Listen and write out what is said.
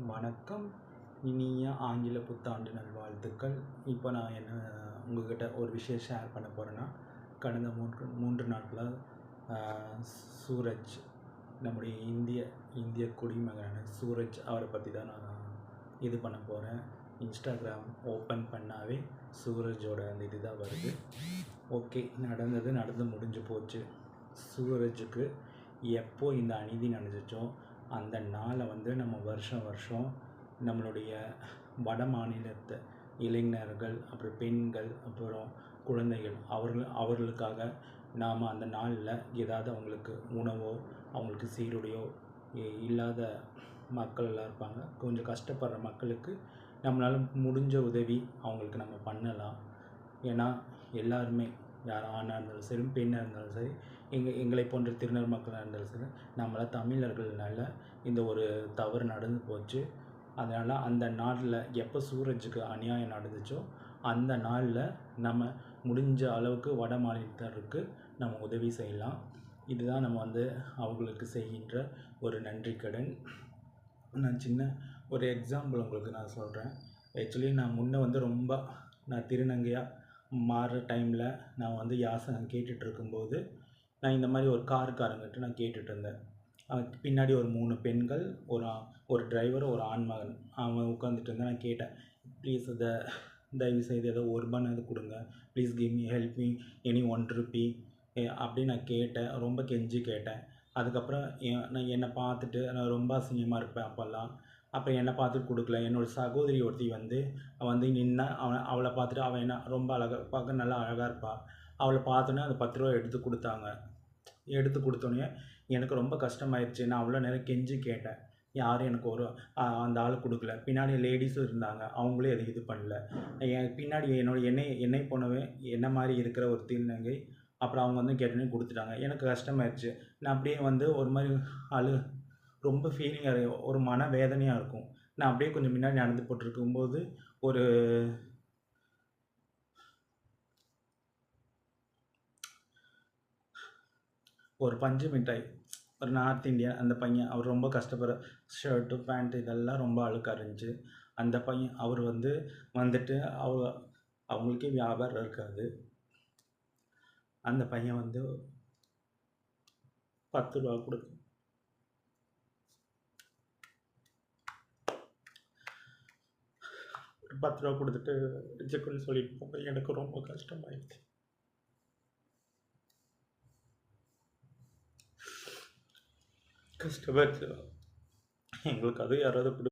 வணக்கம். இனிய ஆங்கில புத்தாண்டு நல்வாழ்த்துக்கள். இப்போ நான் உங்ககிட்ட ஒரு விஷயம் ஷேர் பண்ண போகிறேன்னா, கடந்த 3 நாட்களாக சூரஜ், நம்முடைய இந்திய குடிமகனான சூரஜ் அவரை பற்றி தான் நான் இது பண்ண போகிறேன். இன்ஸ்டாகிராம் ஓப்பன் பண்ணாவே சூரஜோட அந்த இது தான் வருது. ஓகே, நடந்து முடிஞ்சு போச்சு. சூரஜுக்கு எப்போ இந்த அநீதி நடந்துச்சோ அந்த நாளை நம்ம வருஷம் நம்மளுடைய வட மாநிலத்தை இளைஞர்கள், அப்புறம் பெண்கள், அப்புறம் குழந்தைகள் அவர்களுக்காக நாம் அந்த நாளில் ஏதாவது அவங்களுக்கு உணவோ, அவங்களுக்கு சீருடையோ இல்லாத மக்கள் எல்லாம் இருப்பாங்க. கொஞ்சம் கஷ்டப்படுற மக்களுக்கு நம்மளால் முடிஞ்ச உதவி அவங்களுக்கு நம்ம பண்ணலாம். ஏன்னா எல்லாருமே, யார் ஆணாக இருந்தாலும் சரி, பெண்ணாக இருந்தாலும் சரி, எங்களை போன்ற திருநர் மக்களாக இருந்தாலும் சரி, நம்மளாம் தமிழர்கள்னால இந்த ஒரு தவறு நடந்து போச்சு. அதனால் அந்த நாளில் எப்போ சூரஜுக்கு அநியாயம் நடந்துச்சோ அந்த நாளில் நம்ம முடிஞ்ச அளவுக்கு வட மாநிலத்தருக்கு நம்ம உதவி செய்யலாம். இதுதான் நம்ம அவங்களுக்கு செய்கின்ற ஒரு நன்றி கடன். நான் சின்ன ஒரு எக்ஸாம்பிள் உங்களுக்கு நான் சொல்கிறேன். ஆக்சுவலி நான் முன்னே ரொம்ப திருநங்கையாக மாறுற டைமில் நான் யாசகம் கேட்டுட்ருக்கும்போது நான் இந்த மாதிரி ஒரு காருக்காரங்கிட்ட நான் கேட்டுட்டு இருந்தேன். பின்னாடி ஒரு 3 பெண்கள், ஒரு டிரைவர், ஒரு ஆண்மகன் அவன் உட்காந்துட்டு இருந்தான். நான் கேட்டேன், ப்ளீஸ் தயவுசெய்து ஏதோ ₹1 கொடுங்க, please give me, help me, any 1 Ruby அப்படின்னு நான் கேட்டேன். ரொம்ப கெஞ்சி கேட்டேன். அதுக்கப்புறம் நான் என்னை பார்த்துட்டு, நான் ரொம்ப அசிங்கமாக இருப்பேன் அப்போல்லாம். அப்போ என்னை பார்த்துட்டு கொடுக்கல. என்னோடய சகோதரி ஒருத்தி நின்னா, அவளை பார்த்துட்டு, அவள் என்ன ரொம்ப பார்க்க நல்லா அழகாக இருப்பாள். அவளை பார்த்தோன்னே அந்த ₹10 எடுத்து கொடுத்தாங்க. எடுத்து கொடுத்தோன்னே எனக்கு ரொம்ப கஷ்டமாயிடுச்சு. நான் அவ்வளோ நேரம் கெஞ்சி கேட்டேன். யாரும் எனக்கு அந்த ஆள் கொடுக்கல. பின்னாடி லேடிஸும் இருந்தாங்க. அவங்களும் எதுவும் இது பண்ணல. என் பின்னாடி என்னை போலவே என்ன மாதிரி இருக்கிற ஒரு திருநங்கை, அப்புறம் அவங்க கேட்டோன்னே கொடுத்துட்டாங்க. எனக்கு கஷ்டமாயிடுச்சு. நான் அப்படியே ஒரு மாதிரி ரொம்ப ஃபீலிங்காக, ஒரு மன வேதனையாக இருக்கும். நான் அப்படியே கொஞ்சம் முன்னாடி நடந்து போட்டிருக்கும்போது ஒரு பஞ்சு மிட்டாய், ஒரு நார்த் இந்தியன் அந்த பையன், அவர் ரொம்ப கஷ்டப்படுற, ஷர்ட்டு பேண்ட்டு இதெல்லாம் ரொம்ப அழுக்காக இருந்துச்சு. அந்த பையன் அவர் வந்துட்டு அவங்களுக்கே வியாபாரம் இருக்காது. அந்த பையன் ₹10 கொடுத்து ₹10 கொடுத்துட்டு ரிஜெக்ட்னு சொல்லிட்டு போகும்போது எனக்கு ரொம்ப கஷ்டமாயிடுச்சு. கஷ்டமாச்சு. எங்களுக்கு அது யாராவது